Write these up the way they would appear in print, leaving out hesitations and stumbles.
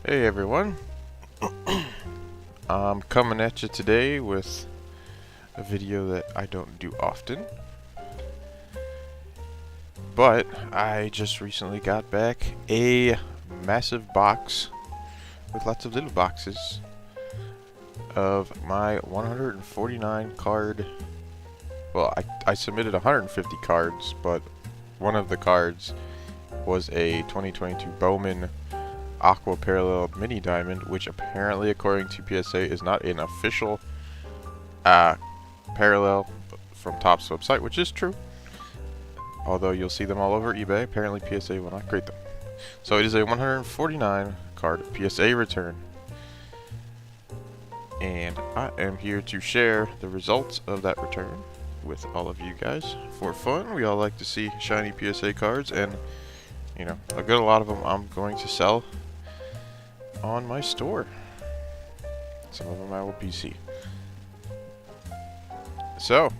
Hey everyone, I'm coming at you today with a video that I don't do often, but I just recently got back a massive box with lots of little boxes of my 149 card. Well, I submitted 150 cards, but one of the cards was a 2022 Bowman Aqua Parallel Mini Diamond, which apparently, according to PSA, is not an official parallel from Topps website, which is true. Although you'll see them all over eBay, apparently PSA will not grade them. So it is a 149 card PSA Return. And I am here to share the results of that return with all of you guys for fun. We all like to see shiny PSA cards, and you know, a lot of them I'm going to sell on my store. Some of them I will PC. So,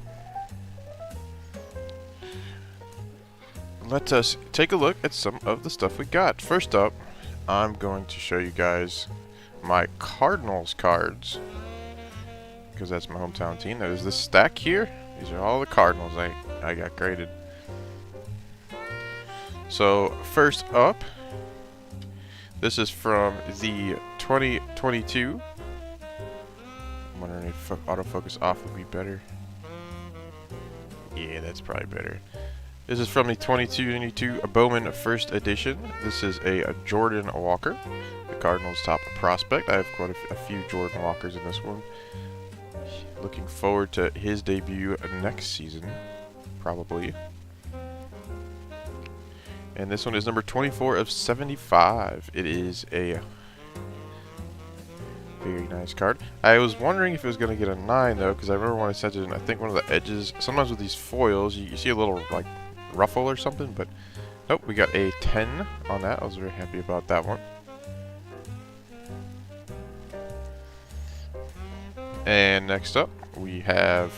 let us take a look at some of the stuff we got. First up, I'm going to show you guys my Cardinals cards, because that's my hometown team. That is this stack here. These are all the Cardinals I got graded. So, first up, this is from the 2022. I'm wondering if autofocus off would be better. Yeah, that's probably better. This is from the 2022 Bowman First Edition. This is a Jordan Walker, the Cardinals' top prospect. I have quite a few Jordan Walkers in this one. Looking forward to his debut next season, probably. And this one is number 24 of 75. It is a very nice card. I was wondering if it was going to get a 9 though, because I remember when I sent it in, I think one of the edges, sometimes with these foils, you see a little like ruffle or something, but nope, we got a 10 on that. I was very happy about that one. And next up, we have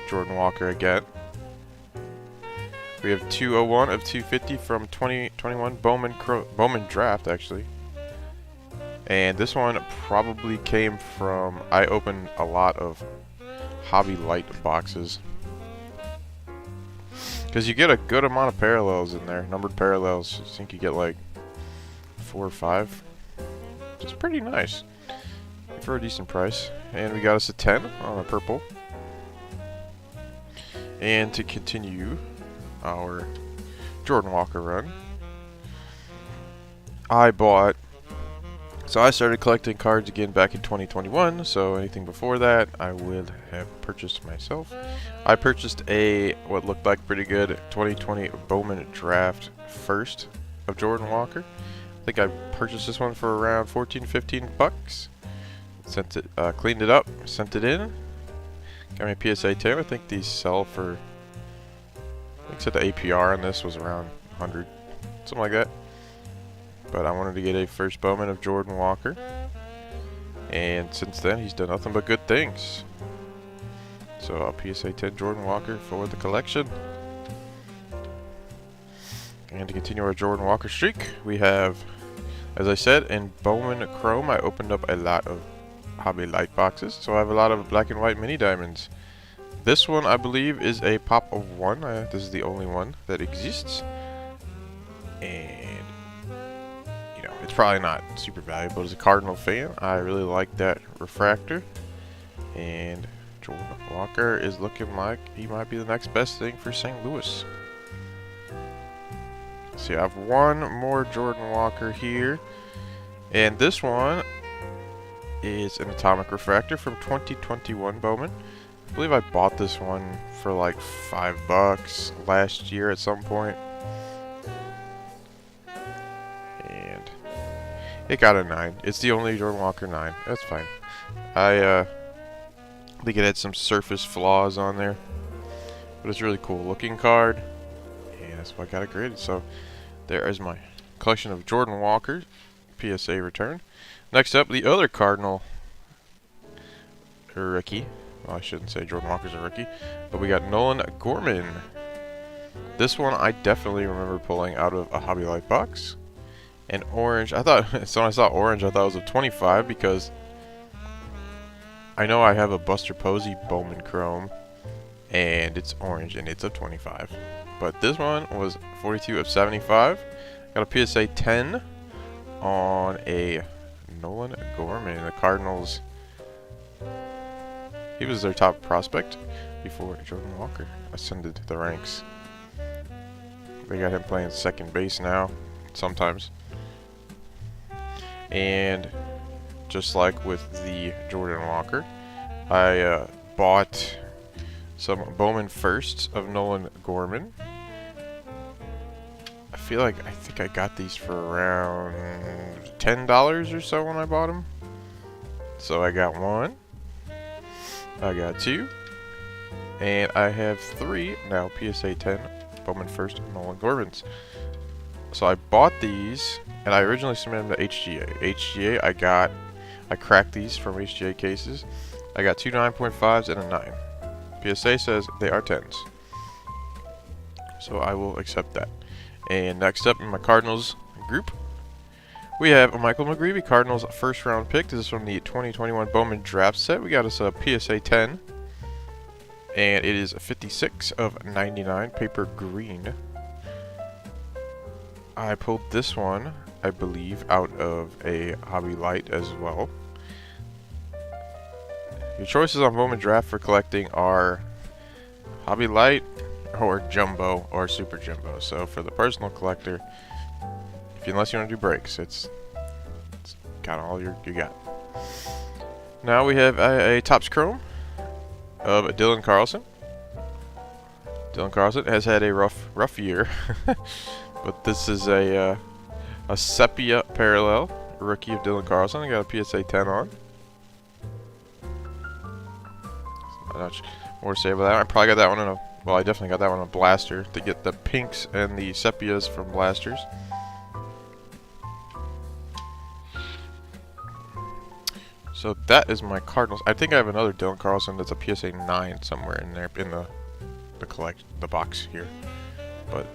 Jordan Walker again. We have 201 of 250 from 2021 Bowman Draft, actually. And this one probably came from, I opened a lot of Hobby Light boxes, because you get a good amount of parallels in there, numbered parallels. I think you get like 4 or 5. It's pretty nice for a decent price. And we got us a 10 on a purple. And to continue our Jordan Walker run, I started collecting cards again back in 2021, so anything before that I would have purchased myself. I purchased a what looked like pretty good 2020 Bowman Draft First of Jordan Walker. I think I purchased this one for around 14-15 bucks. Sent it, cleaned it up, sent it in. Got me a PSA 10. I think these sell for, I think said the APR on this was around 100, something like that. But I wanted to get a first Bowman of Jordan Walker, and since then he's done nothing but good things. So a PSA 10 Jordan Walker for the collection. And to continue our Jordan Walker streak, we have, as I said, in Bowman Chrome, I opened up a lot of Hobby Light boxes, so I have a lot of black and white mini diamonds. This one, I believe, is a pop of 1. This is the only one that exists. And, you know, it's probably not super valuable. As a Cardinal fan, I really like that refractor. And Jordan Walker is looking like he might be the next best thing for St. Louis. So I have one more Jordan Walker here. And this one is an Atomic Refractor from 2021 Bowman. I believe I bought this one for like $5 last year at some point. And it got a 9. It's the only Jordan Walker 9. That's fine. I think it had some surface flaws on there, but it's a really cool looking card, and that's why I got it graded. So there is my collection of Jordan Walker PSA Return. Next up, the other Cardinal rookie. Well, I shouldn't say Jordan Walker's a rookie, but we got Nolan Gorman. This one I definitely remember pulling out of a Hobby Light box, And orange, I thought, so when I saw orange, I thought it was a 25 because I know I have a Buster Posey Bowman Chrome and it's orange and it's a 25. But this one was 42 of 75. Got a PSA 10 on a Nolan Gorman. The Cardinals, he was their top prospect before Jordan Walker ascended the ranks. They got him playing second base now, sometimes. And just like with the Jordan Walker, I bought some Bowman firsts of Nolan Gorman. I think I got these for around $10 or so when I bought them. So I got one, I got two, and I have three now PSA 10 Bowman first Nolan Gormans. So I bought these, and I originally submitted them to HGA. I cracked these from HGA cases. I got two 9.5s and a 9. PSA says they are 10s. So I will accept that. And next up in my Cardinals group, we have a Michael McGreevy Cardinals first round pick. This is from the 2021 Bowman draft set. We got us a PSA 10. And it is 56 of 99, paper green. I pulled this one, I believe, out of a Hobby Light as well. Your choices on Bowman Draft for collecting are Hobby Light or Jumbo or Super Jumbo. So for the personal collector, unless you want to do breaks, it's got all you got. Now we have a Topps Chrome of Dylan Carlson. Dylan Carlson has had a rough year, but this is a sepia parallel rookie of Dylan Carlson. I got a PSA 10 on. Not much more to say about that. I probably got that one in a, well, I definitely got that one in a blaster to get the pinks and the sepias from blasters. So that is my Cardinals. I think I have another Dylan Carlson that's a PSA 9 somewhere in there in the box here. But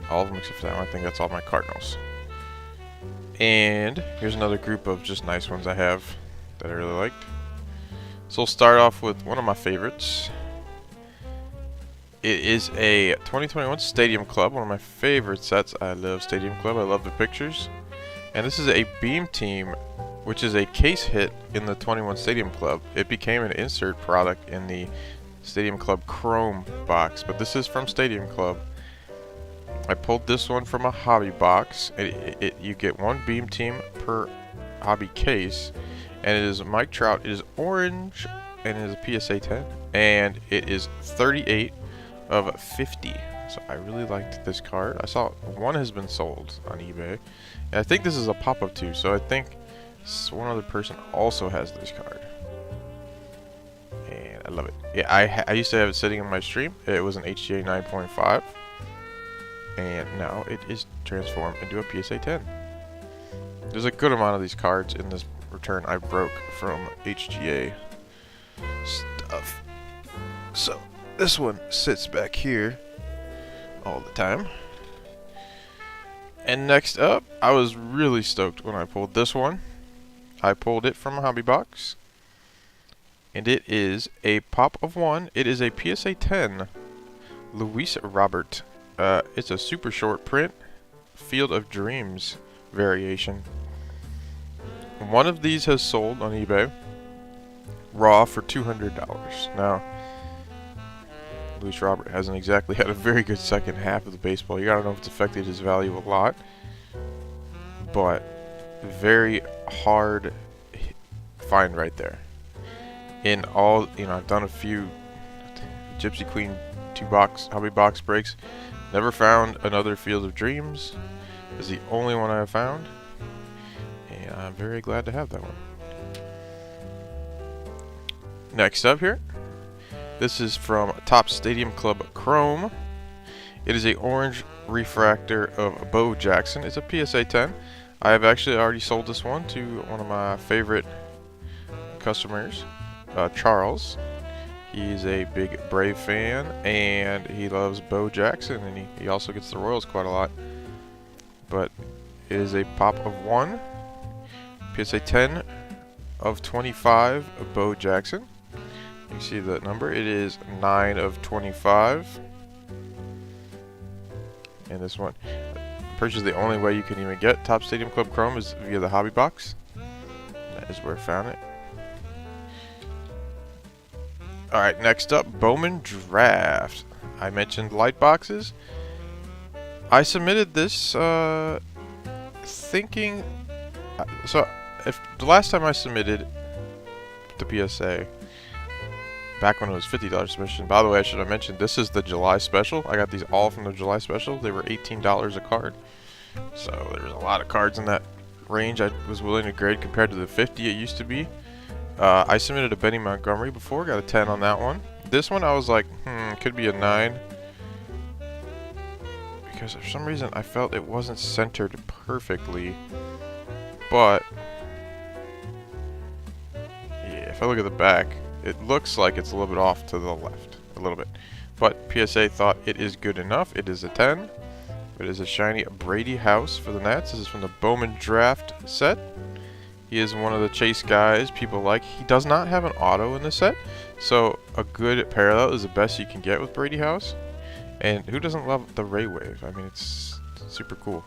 all of them except for that one, I think that's all my Cardinals. And here's another group of just nice ones I have that I really liked. So we'll start off with one of my favorites. It is a 2021 Stadium Club, one of my favorite sets. I love Stadium Club. I love the pictures. And this is a Beam Team, which is a case hit in the 21 Stadium Club. It became an insert product in the Stadium Club Chrome box, but this is from Stadium Club. I pulled this one from a hobby box. You get one Beam Team per hobby case, and it is Mike Trout. It is orange, and it is a PSA 10, and it is 38 of 50. So I really liked this card. I saw one has been sold on eBay, and I think this is a pop-up too. So I think one other person also has this card, and I love it. Yeah, I used to have it sitting in my stream. It was an HGA 9.5, and now it is transformed into a PSA 10. There's a good amount of these cards in this return I broke from HGA stuff. So this one sits back here all the time. And next up, I was really stoked when I pulled this one. I pulled it from a hobby box, and it is a pop of one. It is a PSA 10 Luis Robert. It's a super short print Field of Dreams variation. One of these has sold on eBay raw for $200. Now, Luis Robert hasn't exactly had a very good second half of the baseball. You gotta know if it's affected his value a lot, but very hard find right there. In all, I've done a few Gypsy Queen hobby box breaks. Never found another Field of Dreams. This is the only one I have found, and I'm very glad to have that one. Next up here, this is from Topps Stadium Club Chrome. It is a orange refractor of Bo Jackson. It's a PSA 10. I have actually already sold this one to one of my favorite customers, Charles. He's a big Brave fan, and he loves Bo Jackson, and he also gets the Royals quite a lot. But It is a pop of 1. PSA 10 of 25 of Bo Jackson. You see the number. It is 9 of 25. And this one, purchase is the only way you can even get Topps Stadium Club Chrome is via the hobby box. That is where I found it. Alright, next up, Bowman Draft. I mentioned light boxes. I submitted this thinking... So, if the last time I submitted the PSA, back when it was $50 submission, by the way, I should have mentioned, this is the July special. I got these all from the July special. They were $18 a card. So, there was a lot of cards in that range I was willing to grade compared to the 50 it used to be. I submitted a Benny Montgomery before, got a 10 on that one. This one I was like, could be a 9. Because for some reason I felt it wasn't centered perfectly. But, yeah, if I look at the back, it looks like it's a little bit off to the left. A little bit. But PSA thought it is good enough. It is a 10. It is a shiny Brady House for the Nats. This is from the Bowman Draft set. He is one of the chase guys people like. He does not have an auto in this set, so a good parallel is the best you can get with Brady House. And who doesn't love the Ray Wave? I mean, it's super cool.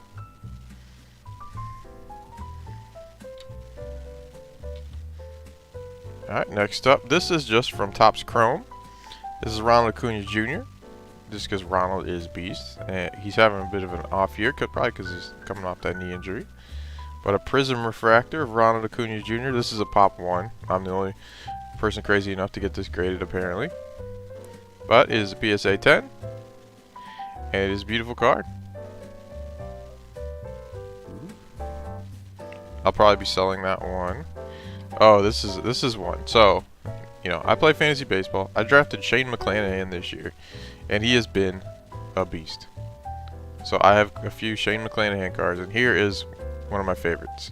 Alright, next up, this is just from Topps Chrome. This is Ronald Acuna Jr. Just because Ronald is beast. And he's having a bit of an off year, probably because he's coming off that knee injury. But a Prism Refractor of Ronald Acuna Jr. This is a pop 1. I'm the only person crazy enough to get this graded, apparently. But it is a PSA 10. And it is a beautiful card. I'll probably be selling that one. Oh, this is one. So, you know, I play fantasy baseball. I drafted Shane McClanahan this year. And he has been a beast. So I have a few Shane McClanahan cards. And here is one of my favorites.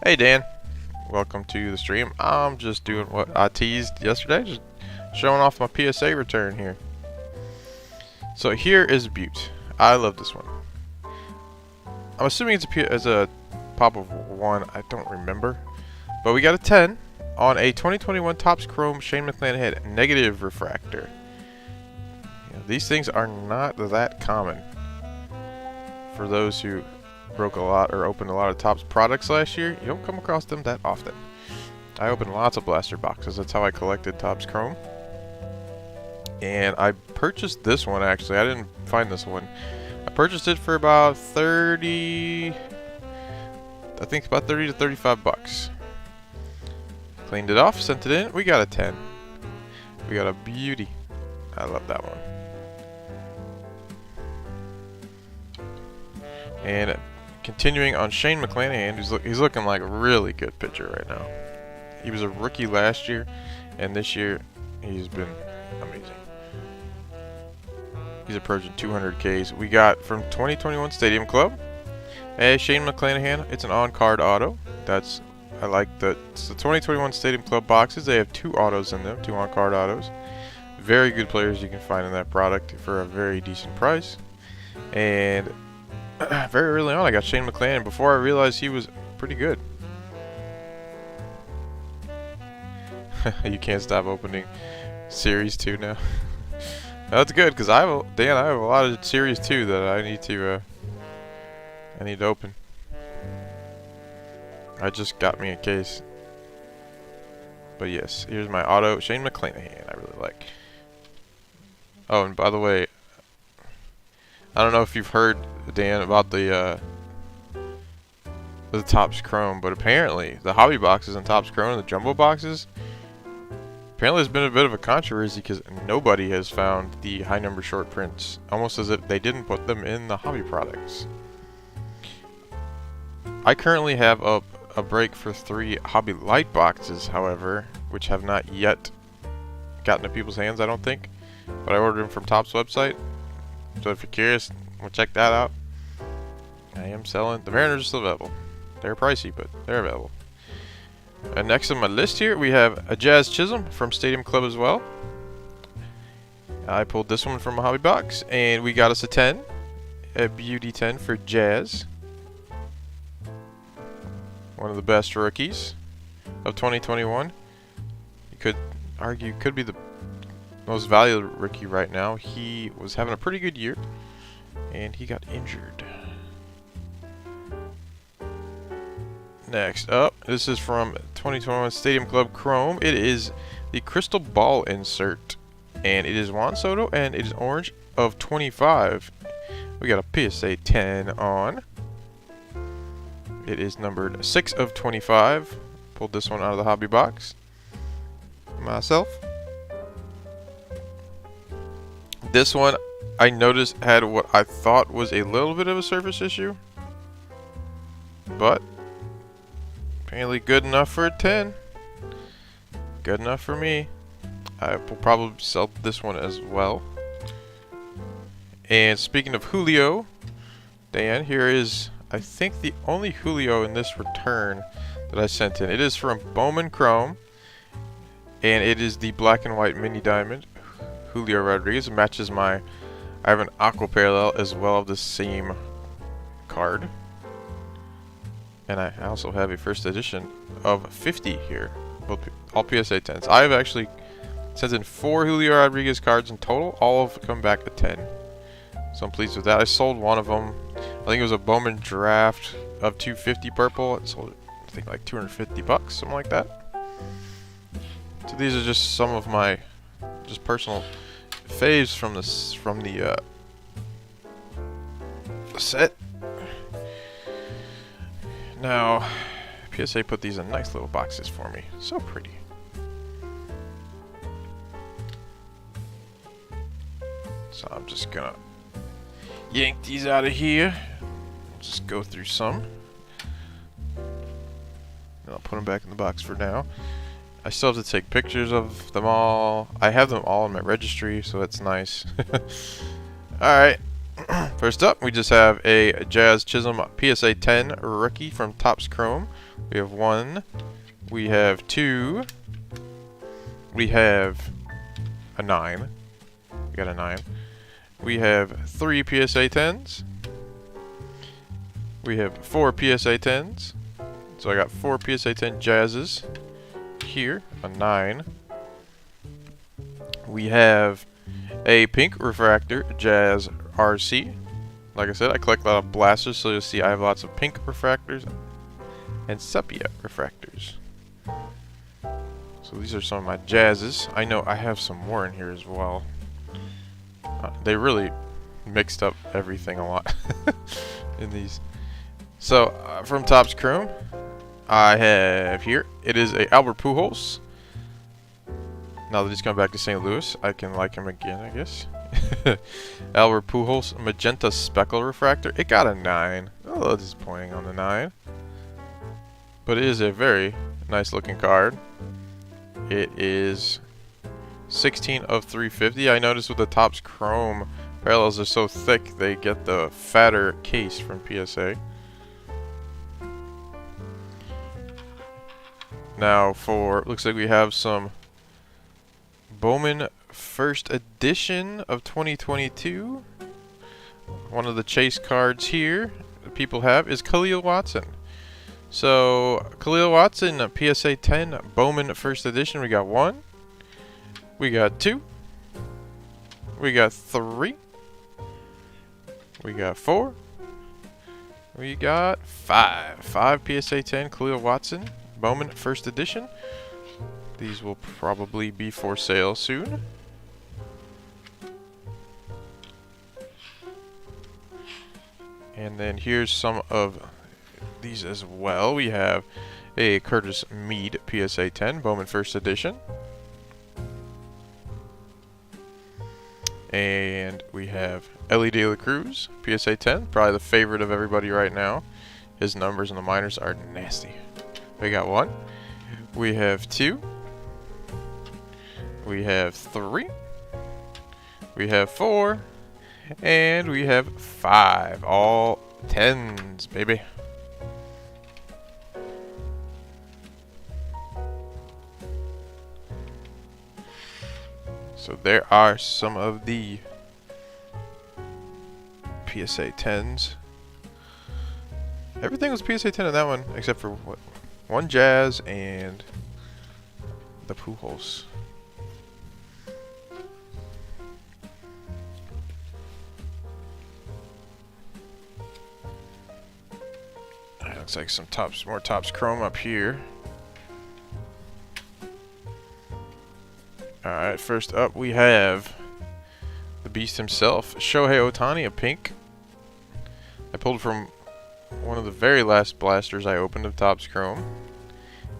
Hey Dan, welcome to the stream. I'm just doing what I teased yesterday, just showing off my PSA return here. So here is Butte. I love this one. I'm assuming it's a pop of 1. I don't remember, but we got a 10 on a 2021 Topps Chrome Shane McClanahan negative refractor. You know, these things are not that common for those who broke a lot or opened a lot of Topps products last year. You don't come across them that often. I opened lots of blaster boxes. That's how I collected Topps Chrome. And I purchased this one, actually. I didn't find this one. I purchased it for about 30... I think about 30 to 35 bucks. Cleaned it off, sent it in. We got a 10. We got a beauty. I love that one. And continuing on Shane McClanahan, he's looking like a really good pitcher right now. He was a rookie last year, and this year he's been amazing. He's approaching 200 Ks. We got from 2021 Stadium Club, a Shane McClanahan. It's an on-card auto. I like it's the 2021 Stadium Club boxes. They have 2 autos in them, 2 on-card autos. Very good players you can find in that product for a very decent price. And very early on, I got Shane McClanahan before I realized he was pretty good. You can't stop opening Series 2 now. That's good, because I have a lot of Series 2 that I need to open. I just got me a case. But yes, here's my auto Shane McClanahan. I really like. Oh, and by the way, I don't know if you've heard, Dan, about the Topps Chrome, but apparently the hobby boxes and Topps Chrome and the jumbo boxes, apparently there's been a bit of a controversy because nobody has found the high number short prints, almost as if they didn't put them in the hobby products. I currently have a break for 3 hobby light boxes, however, which have not yet gotten to people's hands, I don't think, but I ordered them from Topps website. So if you're curious, we'll check that out. I am selling. The Mariners are still available. They're pricey, but they're available. And next on my list here, we have a Jazz Chisholm from Stadium Club as well. I pulled this one from a hobby box, and we got us a 10. A beauty 10 for Jazz. one of the best rookies of 2021. You could argue could be the most valuable rookie right now. He was having a pretty good year, and he got injured. Next up, this is from 2021 Stadium Club Chrome. It is the Crystal Ball insert, and it is Juan Soto, and it is orange of 25. We got a PSA 10 on. It is numbered 6 of 25. Pulled this one out of the hobby box myself. This one I noticed had what I thought was a little bit of a surface issue, but apparently good enough for a 10. Good enough for me. I will probably sell this one as well. And speaking of Julio, Dan, here is, I think, the only Julio in this return that I sent in. It is from Bowman Chrome, and it is the black and white mini diamond. Julio Rodriguez. It matches my, I have an aqua parallel as well of the same card. And I also have a first edition of 50 here. All PSA 10s. I've actually sent in 4 Julio Rodriguez cards in total. All have come back a 10. So I'm pleased with that. I sold one of them. I think it was a Bowman draft of 250 purple. I sold it, I think, like 250 bucks, something like that. So these are just some of my just personal faves from the set. Now, PSA put these in nice little boxes for me. So pretty. So I'm just gonna yank these out of here. Just go through some. And I'll put them back in the box for now. I still have to take pictures of them all. I have them all in my registry, so that's nice. Alright. First up, we just have a Jazz Chisholm PSA 10 rookie from Topps Chrome. We have 1. We have 2. We have a 9. We got a 9. We have 3 PSA 10s. We have 4 PSA 10s. So I got 4 PSA 10 Jazzes. Here, a 9. We have a pink refractor Jazz RC. Like I said, I collect a lot of blasters, so you'll see I have lots of pink refractors and sepia refractors. So these are some of my Jazzes. I know I have some more in here as well. They really mixed up everything a lot in these. So from Topps Chrome, I have here, it is a Albert Pujols. Now that he's come back to St. Louis, I can like him again, I guess. Albert Pujols Magenta Speckle Refractor. It got a 9. A little disappointing on the 9. But it is a very nice looking card. It is 16 of 350. I noticed with the Topps Chrome parallels are so thick, they get the fatter case from PSA. Now for, looks like we have some Bowman first edition of 2022. One of the chase cards here that people have is Khalil Watson. So Khalil Watson, PSA 10 Bowman first edition. We got 1. We got 2. We got 3. We got 4. We got 5. 5 PSA 10 Khalil Watson Bowman first edition. These will probably be for sale soon. And then here's some of these as well. We have a Curtis Mead PSA 10 Bowman first edition. And we have Ellie De La Cruz PSA 10, probably the favorite of everybody right now. His numbers in the minors are nasty. We got 1. We have 2. We have 3. We have 4. And we have 5. All 10s, baby. So there are some of the PSA 10s. Everything was PSA 10 in that one, except for what? One Jazz and the Pujols. Looks like some more Topps Chrome up here. Alright, first up we have the Beast himself, Shohei Ohtani, a pink. I pulled from one of the very last blasters I opened of Topps Chrome.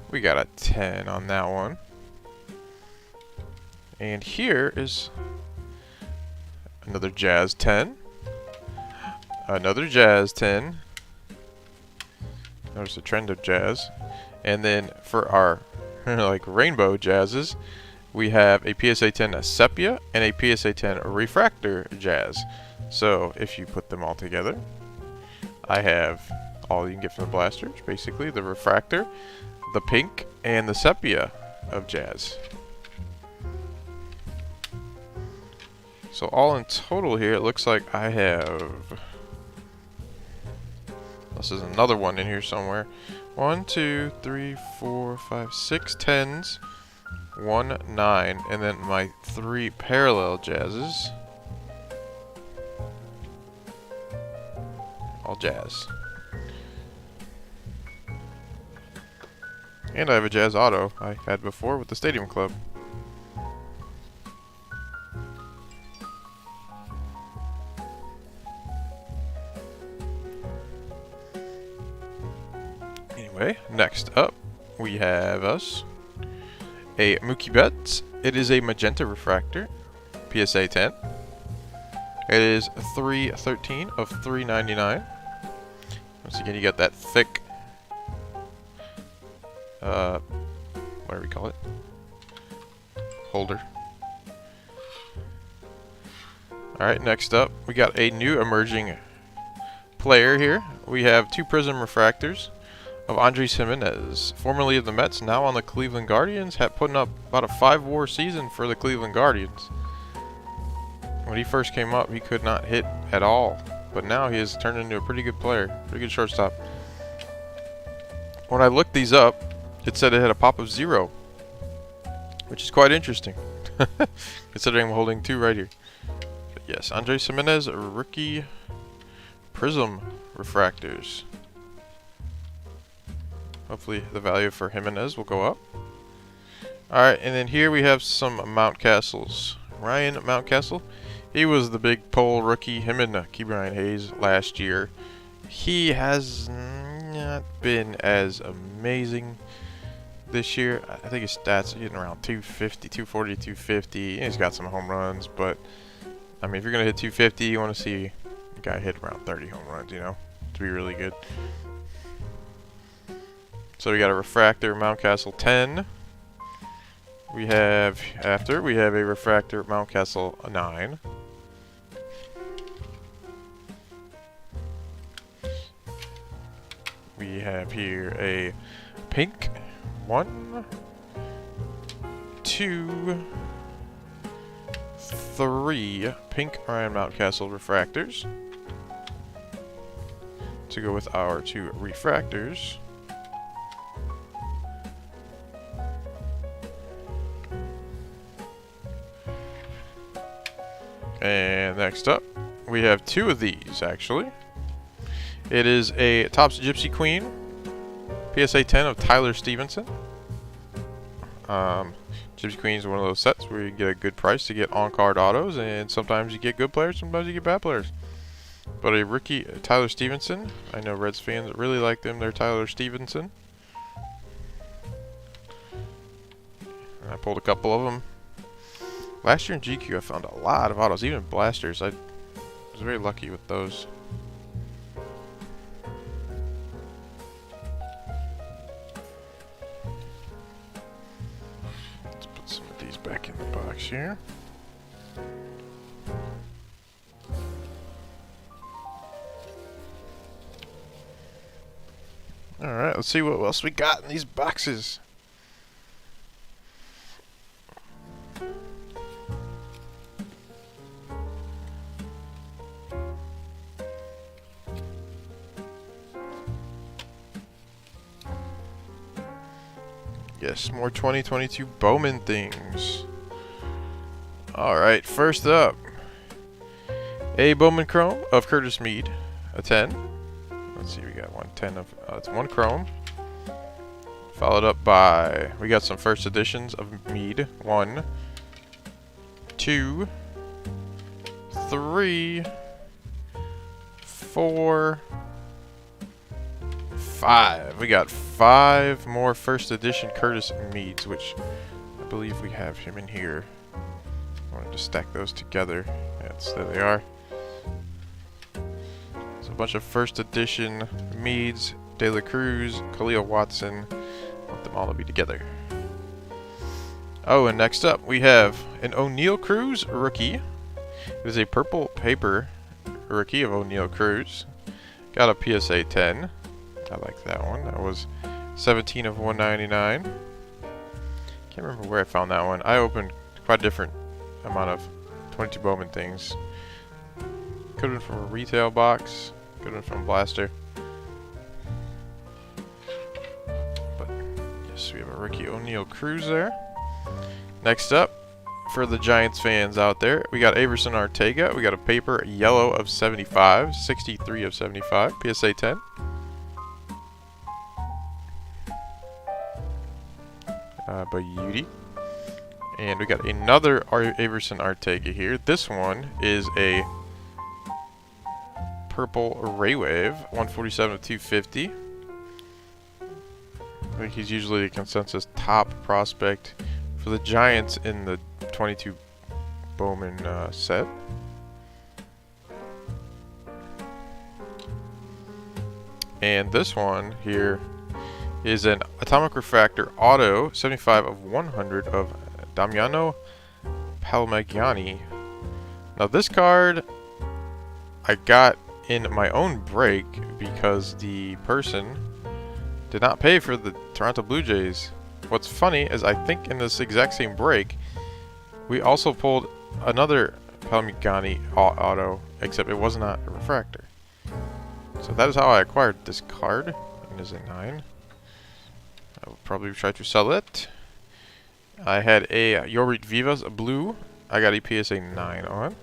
We got a 10 on that one. And here is another Jazz 10. Another Jazz 10. Notice the trend of Jazz. And then for our like rainbow Jazzes, we have a PSA 10 Sepia and a PSA 10 Refractor Jazz. So if you put them all together, I have all you can get from the blasters, basically the Refractor, the pink, and the Sepia of Jazz. So all in total here, it looks like I have... This is another one in here somewhere. 1, 2, 3, 4, 5, 6 10s, 1 9, and then my 3 parallel Jazzes. All Jazz. And I have a Jazz Auto I had before with the Stadium Club. Anyway, next up we have us a Mookie Betts. It is a magenta refractor, PSA 10. It is 313 of 399. Once again, you got that thick, what do we call it? Holder. Alright, next up, we got a new emerging player here. We have 2 Prism refractors of Andres Gimenez, formerly of the Mets, now on the Cleveland Guardians, putting up about a 5-WAR season for the Cleveland Guardians. When he first came up, he could not hit at all, but now he has turned into a pretty good player, pretty good shortstop. When I looked these up, it said it had a pop of 0, which is quite interesting, considering I'm holding 2 right here. But yes, Andres Gimenez, rookie Prism refractors. Hopefully the value for Jimenez will go up. Alright, and then here we have some Mountcastles. Ryan Mountcastle. He was the big pole rookie, him and Ke'Bryan Hayes last year. He has not been as amazing this year. I think his stats are getting around 250, 240, 250. He's got some home runs, but I mean, if you're going to hit 250, you want to see a guy hit around 30 home runs, you know, to be really good. So we got a refractor Mountcastle 10. We have a refractor Mountcastle 9. We have here a pink 1, 2, 3 pink Ryan Mountcastle refractors to go with our 2 refractors. And next up, we have 2 of these, actually. It is a Topps Gypsy Queen, PSA 10 of Tyler Stevenson. Gypsy Queen is one of those sets where you get a good price to get on-card autos, and sometimes you get good players, sometimes you get bad players. But a rookie, Tyler Stevenson, I know Reds fans really like them, they're Tyler Stevenson. And I pulled a couple of them. Last year in GQ, I found a lot of autos, even blasters. I was very lucky with those. Let's put some of these back in the box here. Alright, let's see what else we got in these boxes. Yes, more 2022 Bowman things. Alright, first up. A Bowman Chrome of Curtis Mead. A 10. Let's see, we got 110 of... it's 1 Chrome. Followed up by... we got some first editions of Mead. 1, 2, 3, 4, 5. We got 5 more first edition Curtis Meads, which I believe we have him in here. I wanted to stack those together. Yes, there they are. So a bunch of first edition Meads, De La Cruz, Khalil Watson. I want them all to be together. Oh, and next up we have an O'Neal Cruz rookie. It is a purple paper rookie of O'Neal Cruz. Got a PSA 10. I like that one. That was 17 of 199. Can't remember where I found that one. I opened quite a different amount of 22 Bowman things. Could have been from a retail box. Could have been from a blaster. But yes, we have a rookie O'Neal Cruz there. Next up, for the Giants fans out there, we got Averson Arteaga. We got a paper yellow of 75, 63 of 75, PSA 10. By Yudi. And we got another Averson Arteaga here. This one is a purple Ray Wave, 147 of 250. I think he's usually a consensus top prospect for the Giants in the 22 Bowman set. And this one here is an Atomic Refractor Auto 75 of 100 of Damiano Palmagiani. Now this card I got in my own break because the person did not pay for the Toronto Blue Jays. What's funny is I think in this exact same break we also pulled another Palmagiani auto, except it was not a refractor. So that is how I acquired this card. It is a 9. I will probably try to sell it. I had a Yorit Vivas blue. I got a PSA 9 on.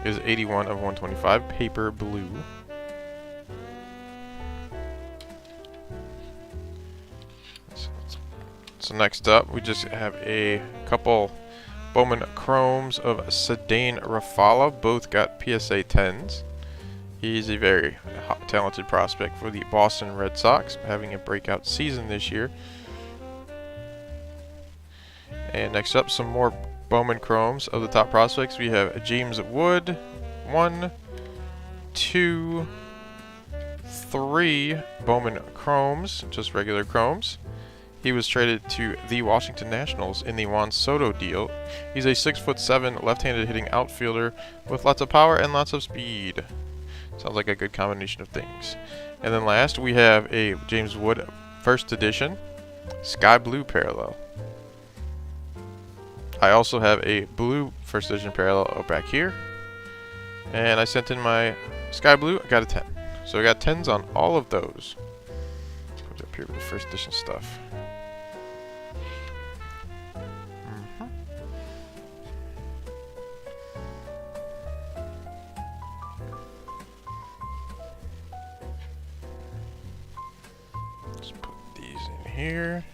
It is 81 of 125, paper blue. So next up, we just have a couple Bowman Chromes of Sedane Rafala. Both got PSA 10s. He's a very talented prospect for the Boston Red Sox, having a breakout season this year. And next up, some more Bowman Chromes of the top prospects. We have James Wood, 1, 2, 3 Bowman Chromes, just regular Chromes. He was traded to the Washington Nationals in the Juan Soto deal. He's a 6'7" left-handed hitting outfielder with lots of power and lots of speed. Sounds like a good combination of things. And then last, we have a James Wood first edition sky blue parallel. I also have a blue first edition parallel back here. And I sent in my sky blue. I got a 10. So I got 10s on all of those. Put it up here with the first edition stuff. Let's put these in here.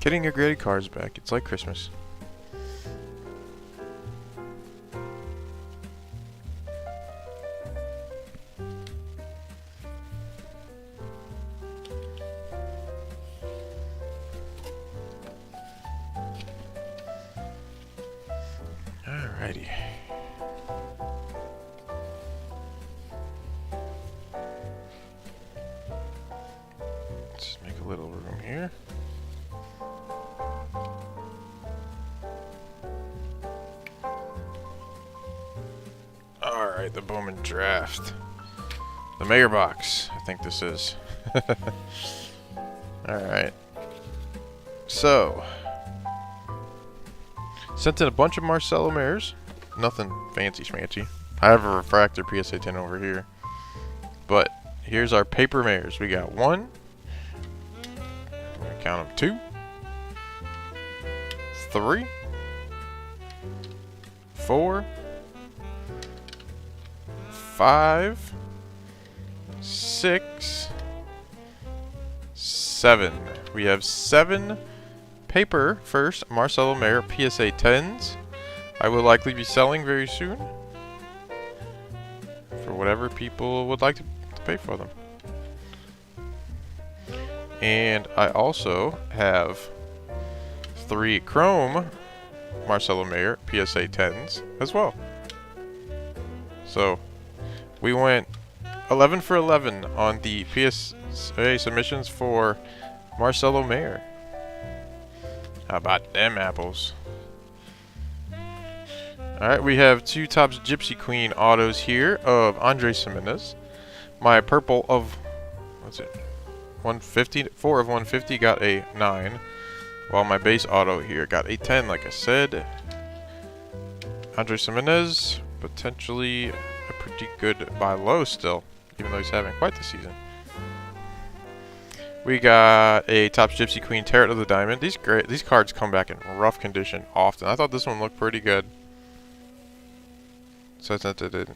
Getting your graded cards back. It's like Christmas. Alrighty. Let's just make a little room here. Alright, the Bowman draft. The Mayor Box, I think this is. Alright. So, Sent in a bunch of Marcelo Mares. Nothing fancy schmancy. I have a refractor PSA 10 over here. But here's our paper mares. We got 1. I'm going to count them. 2. 3. 4. 5. 6. 7. We have 7 paper first Marcelo Mayer PSA 10s. I will likely be selling very soon for whatever people would like to pay for them. And I also have 3 chrome Marcelo Mayer PSA 10s as well. So we went 11 for 11 on the PSA submissions for Marcelo Mayer. How about them apples? Alright, we have 2 Topps Gypsy Queen autos here of Andres Gimenez. My purple of, what's it, 150, 4 of 150 got a 9. While my base auto here got a 10, like I said. Andres Gimenez, potentially a pretty good buy low still, even though he's having quite the season. We got a Topps Gypsy Queen Tarot of the Diamond. These cards come back in rough condition often. I thought this one looked pretty good. So the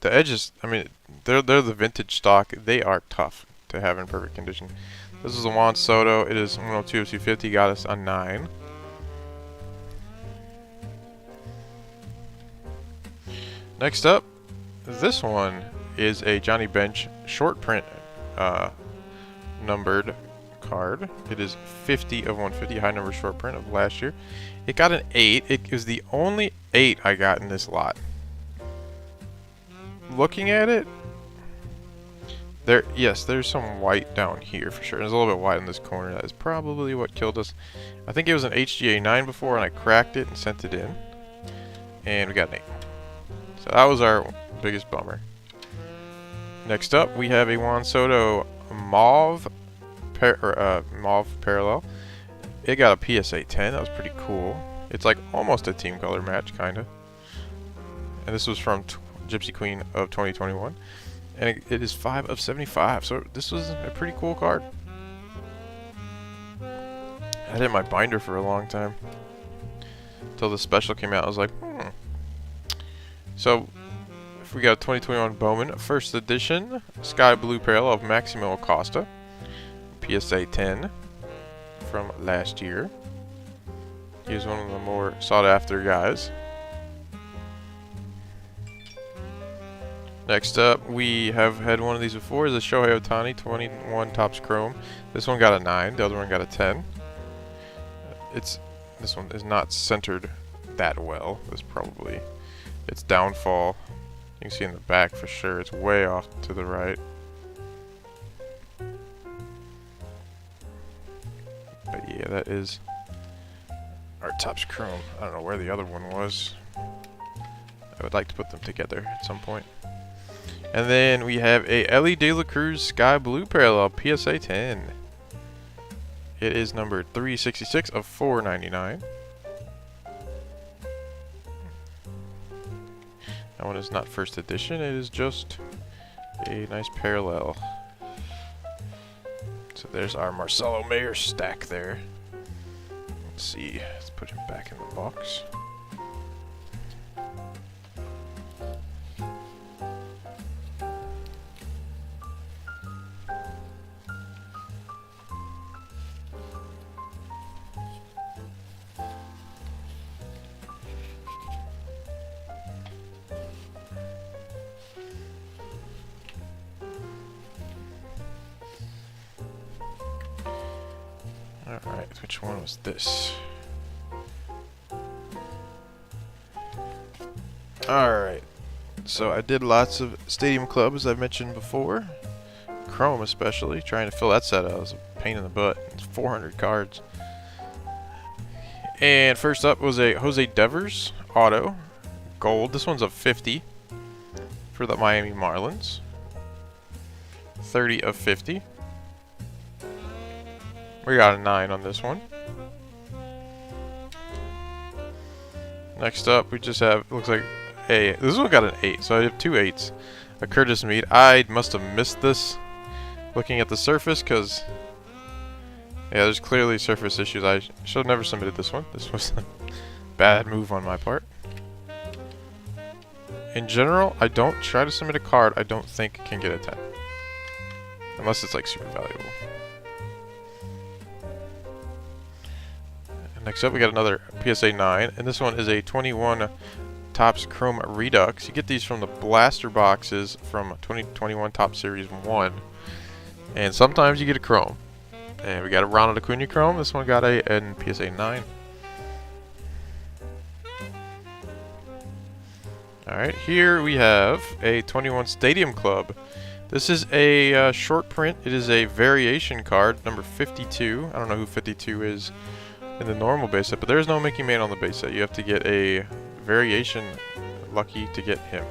edges, I mean, they're the vintage stock. They are tough to have in perfect condition. This is a Juan Soto. It is 102 of 250. Got us a 9. Next up, this one is a Johnny Bench short print numbered card. It is 50 of 150, high number short print of last year. It got an 8. It is the only 8 I got in this lot. Looking at it, there's some white down here for sure. There's a little bit white in this corner. That is probably what killed us. I think it was an HGA 9 before, and I cracked it and sent it in. And we got an 8. So that was our biggest bummer. Next up, we have a Juan Soto Mauve Parallel. It got a PSA 10. That was pretty cool. It's like almost a team color match, kind of. And this was from Gypsy Queen of 2021. And it is 5 of 75. So this was a pretty cool card. I had it in my binder for a long time. Until the special came out, I was like, So, if we got a 2021 Bowman, first edition, Sky Blue Parallel of Maximo Acosta. PSA 10 from last year. He was one of the more sought after guys. Next up, we have had one of these before. Is a Shohei Ohtani 21 Topps Chrome. This one got a 9. The other one got a 10. This one is not centered that well. This probably its downfall. You can see in the back for sure. It's way off to the right. But yeah, that is our Topps Chrome. I don't know where the other one was. I would like to put them together at some point. And then we have a Ellie De La Cruz Sky Blue Parallel PSA 10. It is number 366 of 499. That one is not first edition. It is just a nice parallel. So there's our Marcelo Mayer stack there. Let's see. Let's put him back in the box. Alright, which one was this? Alright, so I did lots of Stadium Club, as I mentioned before. Chrome especially, trying to fill that set out was a pain in the butt. It's 400 cards. And first up was a Jose Devers auto, gold. This one's a 50 for the Miami Marlins. 30 of 50. We got a 9 on this one. Next up, we just have, looks like this one got an 8, so I have 2 8s. A Curtis Mead. I must have missed this looking at the surface, because yeah, there's clearly surface issues. I should have never submitted this one. This was a bad move on my part. In general, I don't try to submit a card I don't think can get a 10. Unless it's like super valuable. Next up, we got another PSA 9, and this one is a 21 Topps Chrome Redux. You get these from the blaster boxes from 2021 Topps Series 1, and sometimes you get a Chrome. And we got a Ronald Acuna Chrome. This one got a PSA 9. Alright, here we have a 21 Stadium Club. This is a short print. It is a variation card, number 52. I don't know who 52 is in the normal base set, but there's no Mickey Man on the base set. You have to get a variation lucky to get him.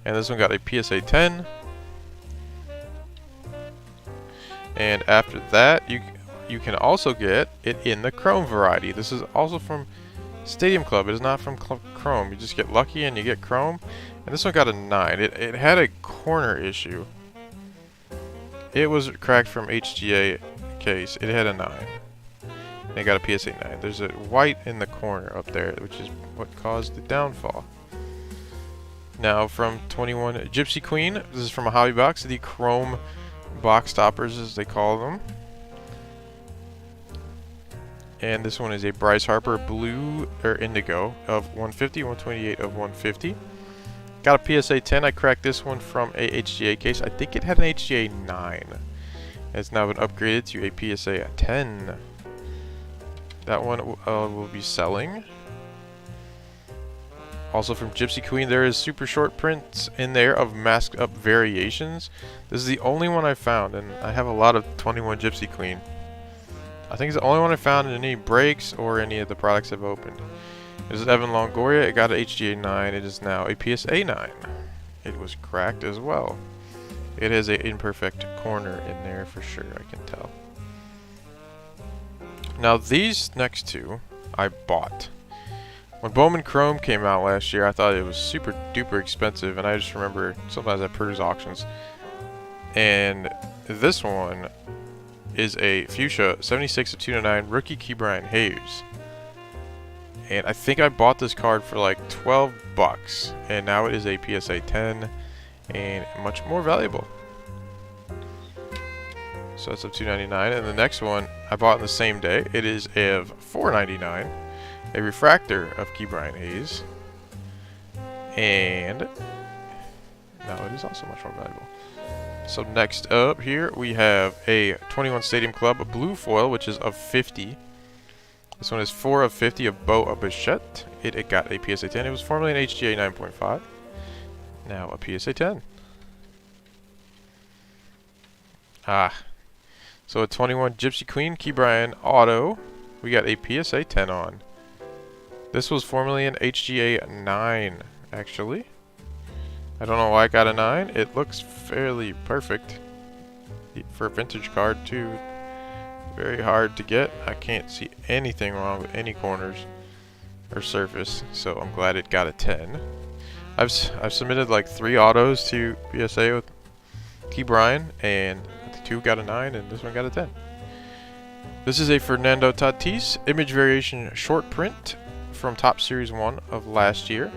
And this one got a PSA 10. And after that, you can also get it in the Chrome variety. This is also from Stadium Club. It is not from Chrome. You just get lucky and you get Chrome. And this one got a 9. It had a corner issue. It was cracked from HGA case. It had a 9. And it got a PSA 9. There's a white in the corner up there, which is what caused the downfall. Now from 21 Gypsy Queen. This is from a hobby box. The Chrome box toppers, as they call them. And this one is a Bryce Harper blue or indigo of 150, 128 of 150. Got a PSA 10. I cracked this one from a HGA case. I think it had an HGA 9. It's now been upgraded to a PSA 10. That one will be selling. Also from Gypsy Queen, there is super short prints in there of masked up variations. This is the only one I found, and I have a lot of 21 Gypsy Queen. I think it's the only one I found in any breaks or any of the products I've opened. This is Evan Longoria. It got an HGA 9. It is now a PSA 9. It was cracked as well. It has an imperfect corner in there for sure, I can tell. Now these next two I bought. When Bowman Chrome came out last year, I thought it was super duper expensive, and I just remember sometimes I peruse auctions. And this one is a Fuchsia 76 of 209 rookie Ke'Bryan Hayes. And I think I bought this card for like 12 bucks, and now it is a PSA 10 and much more valuable. So that's of $2.99, and the next one I bought on the same day. It is of $4.99, a refractor of Ke'Bryan Hayes, and now it is also much more valuable. So next up here we have a 21 Stadium Club blue foil, which is of 50. This one is 4 of 50 of Bo Bichette. It got a PSA 10. It was formerly an HGA 9.5. Now a PSA 10. So a 21 Gypsy Queen Ke'Bryan Auto. We got a PSA 10 on. This was formerly an HGA 9, actually. I don't know why I got a 9. It looks fairly perfect for a vintage card too. Very hard to get. I can't see anything wrong with any corners or surface, so I'm glad it got a 10. I've submitted like 3 autos to PSA with Ke'Bryan, and the 2 got a 9 and this one got a 10. This is a Fernando Tatis image variation short print from Topps Series 1 of last year.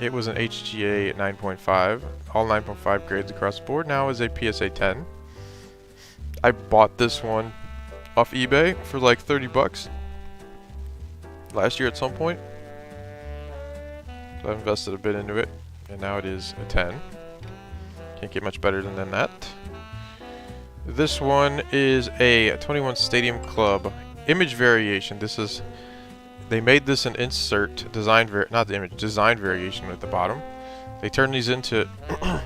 It was an HGA 9.5, all 9.5 grades across the board. Now is a PSA 10. I bought this one off eBay for like 30 bucks last year at some point. So I invested a bit into it, and now it is a 10. Can't get much better than that. This one is a 21 Stadium Club image variation. They made this an insert design design variation at the bottom. They turn these into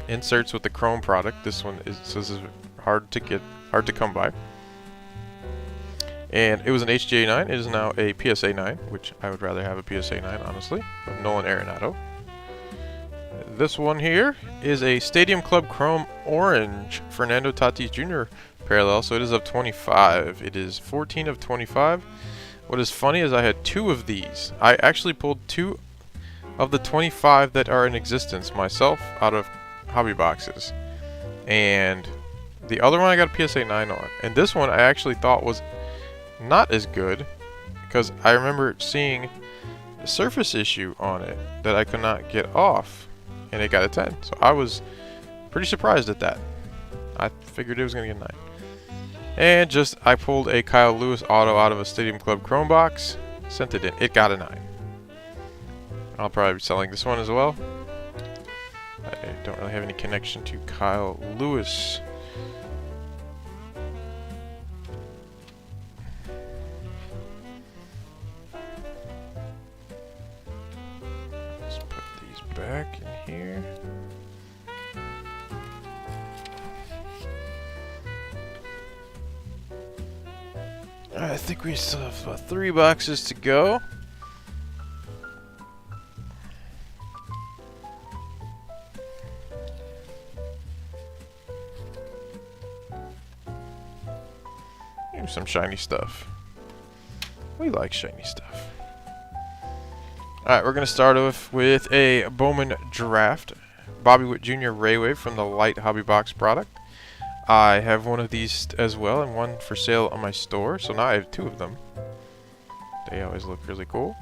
inserts with the Chrome product. This is hard to come by. And it was an HGA 9. It is now a PSA 9, which I would rather have a PSA 9, honestly, of Nolan Arenado. This one here is a Stadium Club Chrome Orange Fernando Tatis Jr. parallel, so it is of 25. It is 14 of 25 What is funny is I had 2 of these. I actually pulled 2 of the 25 that are in existence myself out of hobby boxes. And the other one I got a PSA 9 on. And this one I actually thought was not as good because I remember seeing a surface issue on it that I could not get off. And it got a 10. So I was pretty surprised at that. I figured it was going to get a 9. And just, I pulled a Kyle Lewis auto out of a Stadium Club Chrome box. Sent it in. It got a 9. I'll probably be selling this one as well. I don't really have any connection to Kyle Lewis. Let's put these back in here. I think we still have 3 boxes to go. Here's some shiny stuff. We like shiny stuff. Alright, we're going to start off with a Bowman Draft. Bobby Witt Jr. Raywave from the Light Hobby Box product. I have one of these as well, and one for sale on my store, so now I have 2 of them. They always look really cool.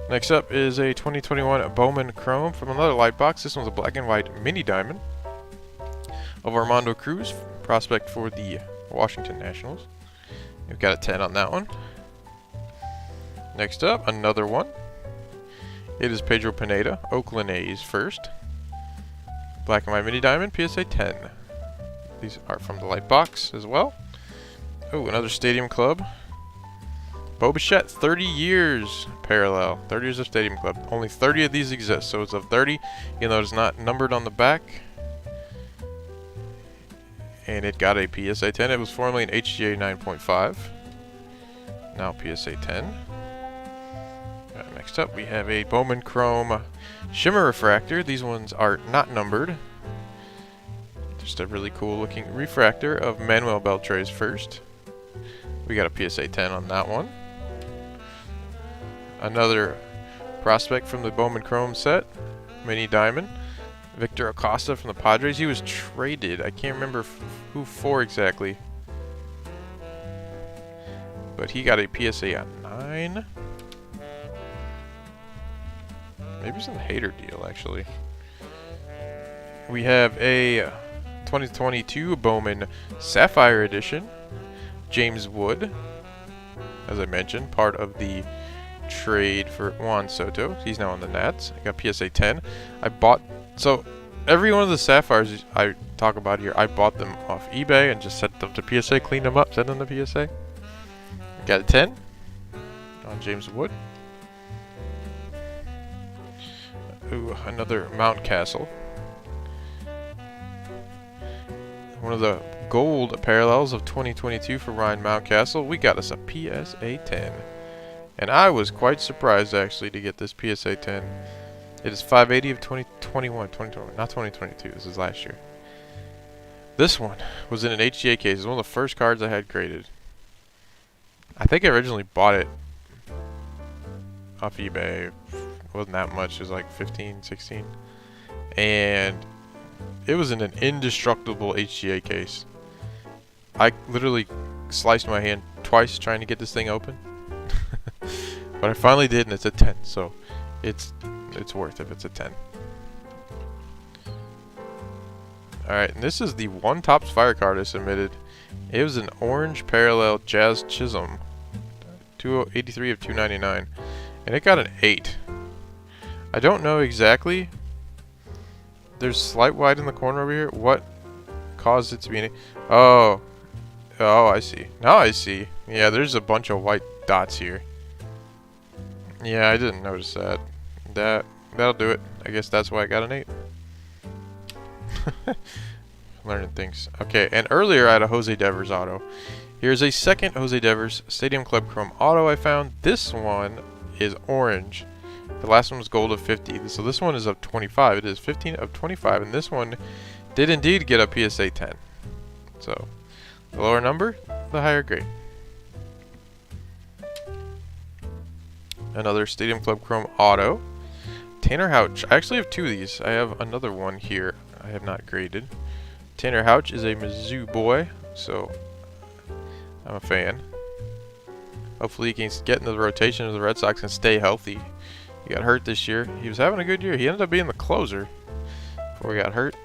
Next up is a 2021 Bowman Chrome from another light box. This one's a black and white mini diamond of Armando Cruz, prospect for the Washington Nationals. We've got a 10 on that one. Next up, another one. It is Pedro Pineda, Oakland A's first. Black and white mini diamond, PSA 10. These are from the light box as well. Oh, another Stadium Club. Bo Bichette, 30 years parallel. 30 years of Stadium Club. Only 30 of these exist, so it's of 30, even though it's not numbered on the back. And it got a PSA 10. It was formerly an HGA 9.5. Now PSA 10. Next up, we have a Bowman Chrome Shimmer Refractor. These ones are not numbered. Just a really cool looking refractor of Manuel Beltre's first. We got a PSA 10 on that one. Another prospect from the Bowman Chrome set, mini diamond. Victor Acosta from the Padres. He was traded. I can't remember who for exactly. But he got a PSA 9. Maybe it's in the Hater deal, actually. We have a 2022 Bowman Sapphire Edition. James Wood, as I mentioned, part of the trade for Juan Soto. He's now on the Nats. I got PSA 10. I bought... So, every one of the Sapphires I talk about here, I bought them off eBay and just sent them to PSA, cleaned them up, sent them to PSA. Got a 10 on James Wood. Ooh, another Mount Castle. One of the gold parallels of 2022 for Ryan Mountcastle. We got us a PSA 10. And I was quite surprised, actually, to get this PSA 10. It is 580 of 2021. Not 2022. This is last year. This one was in an HGA case. It's one of the first cards I had graded. I think I originally bought it off eBay. It wasn't that much. It was like 15, 16. And it was in an indestructible HGA case. I literally sliced my hand twice trying to get this thing open. But I finally did, and it's a 10. So it's worth it if it's a 10. Alright, and this is the One Topps Fire card I submitted. It was an orange parallel Jazz Chisholm. 283 of 299. And it got an 8. I don't know exactly. There's slight white in the corner over here. What caused it to be an 8? Oh, I see. Now I see. Yeah, there's a bunch of white dots here. Yeah, I didn't notice that. That'll do it. I guess that's why I got an 8. Learning things. Okay, and earlier I had a Jose Devers auto. Here's a second Jose Devers Stadium Club Chrome auto I found. This one is orange. The last one was gold of 50. So this one is of 25. It is 15 of 25. And this one did indeed get a PSA 10. So the lower number, the higher grade. Another Stadium Club Chrome Auto. Tanner Houch. I actually have two of these. I have another one here I have not graded. Tanner Houch is a Mizzou boy, so I'm a fan. Hopefully he can get into the rotation of the Red Sox and stay healthy. He got hurt this year. He was having a good year. He ended up being the closer before he got hurt.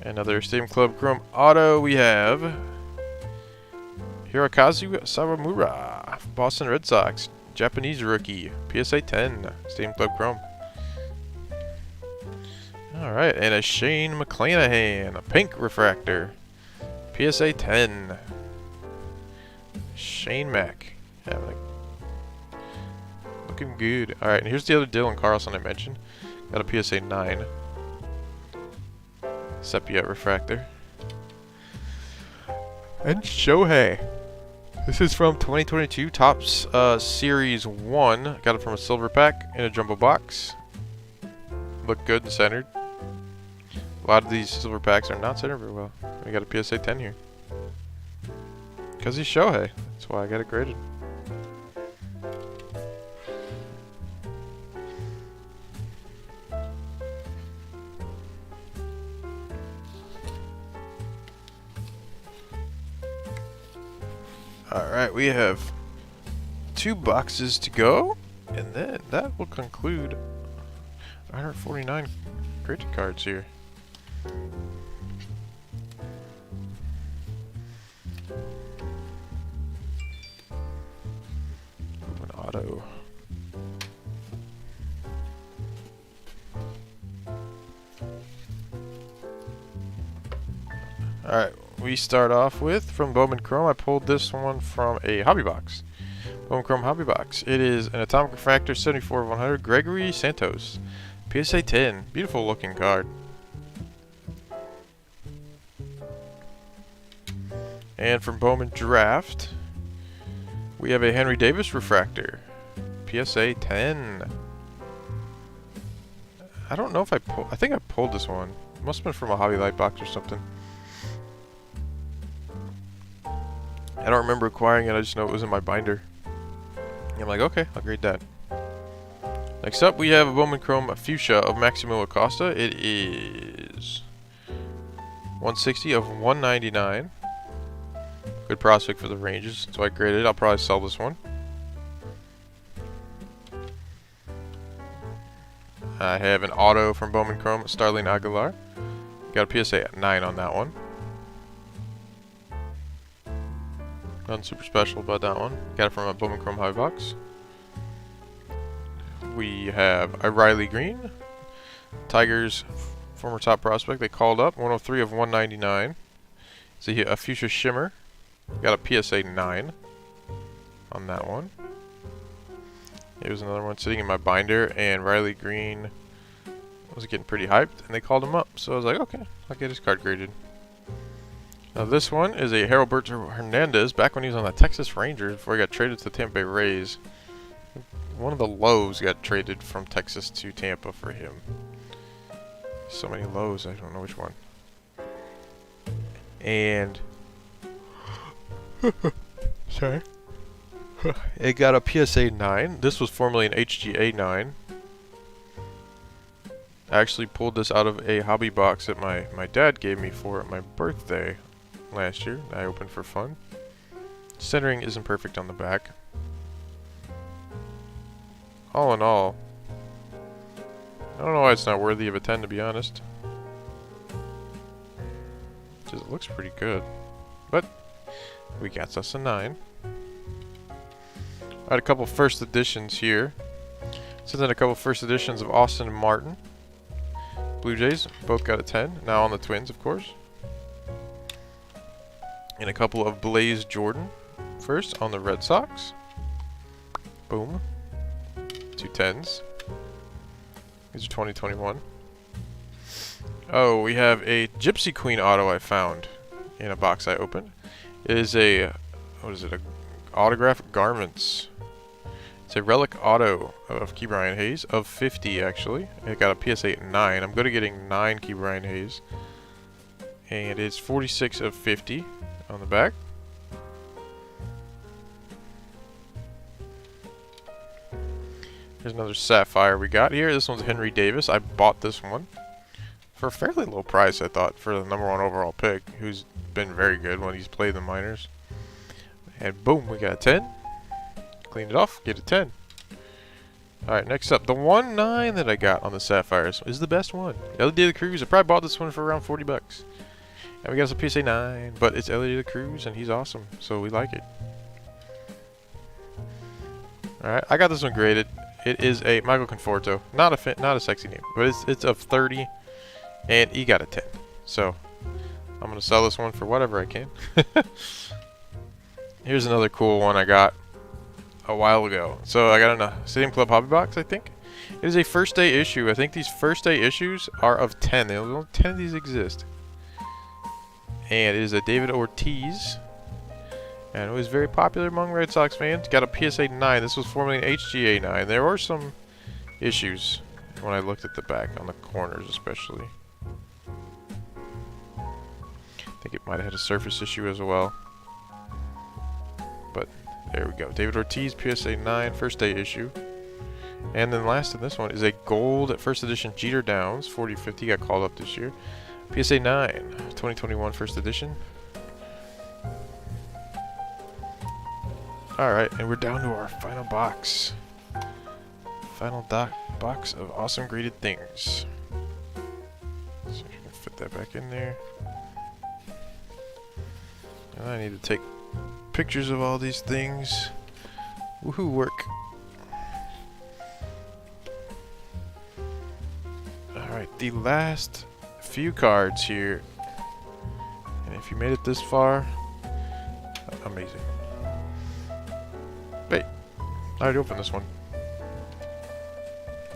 Another Stadium Club Chrome Auto. We have Hirokazu Sawamura, Boston Red Sox, Japanese rookie, PSA 10, Stadium Club Chrome. Alright, and a Shane McClanahan, a pink refractor, PSA 10. Shane Mack, looking good. Alright, and here's the other Dylan Carlson I mentioned. Got a PSA 9. Sepia refractor. And Shohei. This is from 2022 Topps Series 1. Got it from a silver pack in a jumbo box. Look good and centered. A lot of these silver packs are not centered very well. We got a PSA 10 here. Because he's Shohei. That's why I got it graded. Alright, we have 2 boxes to go, and then that will conclude 149 graded cards here. An auto. Alright, we start off with, from Bowman Chrome, I pulled this one from a hobby box. Bowman Chrome hobby box. It is an Atomic Refractor 74 of 100, Gregory Santos, PSA 10. Beautiful looking card. And from Bowman Draft, we have a Henry Davis Refractor, PSA 10. I don't know if I think I pulled this one. It must have been from a Hobby Light box or something. I don't remember acquiring it, I just know it was in my binder. And I'm like, okay, I'll grade that. Next up, we have a Bowman Chrome Fuchsia of Maximo Acosta. It is 160 of 199. Good prospect for the Rangers, so I graded it. I'll probably sell this one. I have an auto from Bowman Chrome, Starling Aguilar. Got a PSA 9 on that one. Nothing super special about that one. Got it from a Bowman Chrome hobby box. We have a Riley Green, Tigers former top prospect. They called up 103 of 199. It's a Fuchsia Shimmer. Got a PSA 9 on that one. It was another one sitting in my binder, and Riley Green was getting pretty hyped, and they called him up. So I was like, okay, I'll get his card graded. Now this one is a Heralberto Hernandez, back when he was on the Texas Rangers before he got traded to the Tampa Bay Rays. One of the lows got traded from Texas to Tampa for him. So many lows, I don't know which one. And sorry. It got a PSA 9. This was formerly an HGA 9. I actually pulled this out of a hobby box that my dad gave me for my birthday last year. I opened for fun. Centering isn't perfect on the back. All in all, I don't know why it's not worthy of a 10, to be honest. It looks pretty good. But we got us a 9. I had a couple first editions here. Sent in a couple first editions of Austin and Martin. Blue Jays both got a 10. Now on the Twins, of course. And a couple of Blaze Jordan first on the Red Sox. Boom. 2 10s. These are 2021. Oh, we have a Gypsy Queen auto I found in a box I opened. It is a, what is it, a Autograph Garments. It's a relic auto of Key Brian Hayes, of 50 actually. It got a PSA 9. I'm good at getting 9 Key Brian Hayes. And it's 46 of 50 on the back. Here's another Sapphire we got here. This one's Henry Davis. I bought this one for a fairly low price, I thought, for the #1 overall pick, who's been very good when he's played the minors. And boom, we got a 10. Clean it off, get a 10. Alright, next up, the 1/9 that I got on the Sapphires is the best one. LED the Cruz. I probably bought this one for around 40 bucks. And we got some PSA 9, but it's LED the Cruz, and he's awesome, so we like it. Alright, I got this one graded. It is a Michael Conforto. Not a sexy name, but it's of 30, and he got a 10. So, I'm going to sell this one for whatever I can. Here's another cool one I got a while ago. So I got in a Stadium Club hobby box, I think. It is a first day issue. I think these first day issues are of 10. Only 10 of these exist. And it is a David Ortiz. And it was very popular among Red Sox fans. Got a PSA 9. This was formerly an HGA 9. There were some issues when I looked at the back, on the corners especially. I think it might have had a surface issue as well. But there we go. David Ortiz, PSA 9, first day issue. And then last in this one is a gold first edition Jeter Downs, 40/50, got called up this year. PSA 9, 2021 first edition. Alright, and we're down to our final box. Final box of awesome graded things. See if you can fit that back in there. And I need to take pictures of all these things. Woohoo, work. Alright, the last few cards here. And if you made it this far, amazing. Wait, I already opened this one.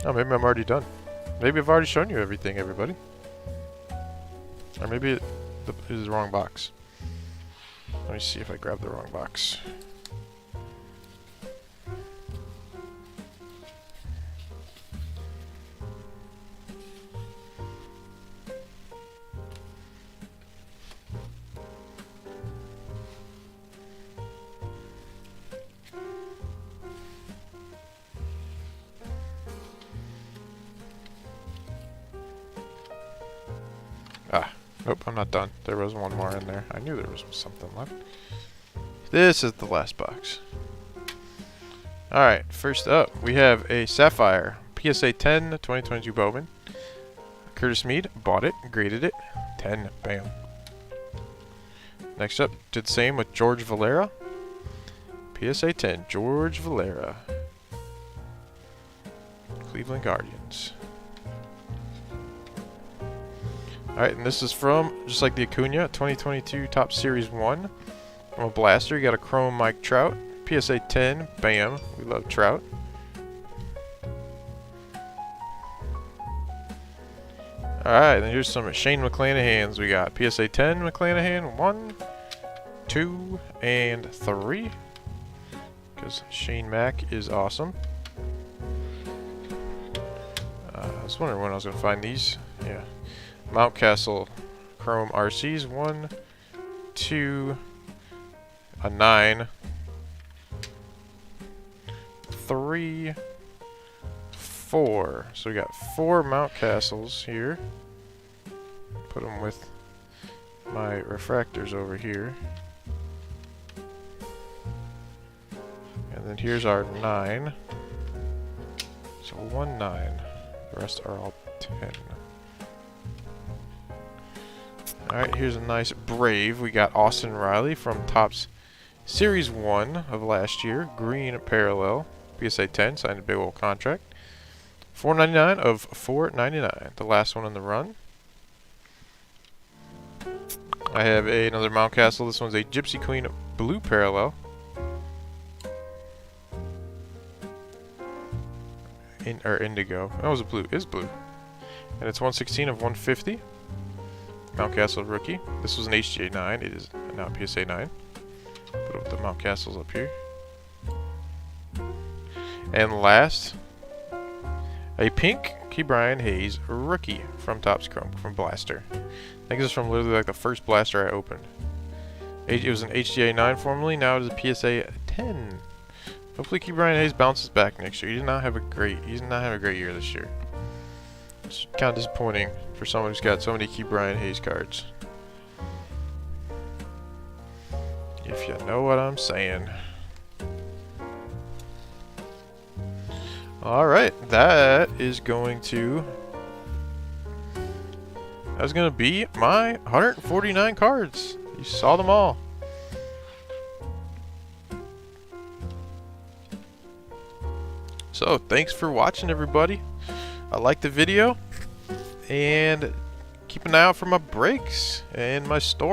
Oh, maybe I'm already done. Maybe I've already shown you everything, everybody. Or maybe it is the wrong box. Let me see if I grabbed the wrong box. Nope, I'm not done. There was one more in there. I knew there was something left. This is the last box. Alright, first up, we have a Sapphire. PSA 10, 2022 Bowman. Curtis Mead, bought it, graded it. 10, bam. Next up, did the same with George Valera. PSA 10, George Valera. Cleveland Guardians. Alright, and this is from, just like the Acuna, 2022 Top Series 1. From a blaster, you got a Chrome Mike Trout. PSA 10, bam. We love Trout. Alright, then here's some Shane McClanahans we got. PSA 10, McClanahan, 1, 2, and 3. Because Shane Mack is awesome. I was wondering when I was going to find these. Yeah. Mountcastle Chrome RCs, 1, 2, a 9, 3, 4. So we got 4 Mountcastles here. Put them with my refractors over here. And then here's our 9. So 1, 9. The rest are all 10. Alright, here's a nice Brave. We got Austin Riley from Topps Series 1 of last year. Green parallel. PSA 10, signed a big old contract. $4.99 of $4.99. The last one in the run. I have another Mountcastle. This one's a Gypsy Queen blue parallel. Indigo. That was a blue. It's blue. And it's 116 of 150. Mountcastle rookie. This was an HGA 9. It is now PSA 9. Put up the Mountcastles up here. And last, a pink Ke'Bryan Hayes rookie from Topps Chrome from Blaster. I think this is from literally like the first blaster I opened. It was an HGA 9 formerly. Now it is a PSA 10. Hopefully Key Brian Hayes bounces back next year. He did not have a great year this year. It's kind of disappointing for someone who's got so many Key Brian Hayes cards. If you know what I'm saying. Alright, that is going to... That's going to be my 149 cards. You saw them all. So, thanks for watching, everybody. I liked the video. And keep an eye out for my breaks and my store.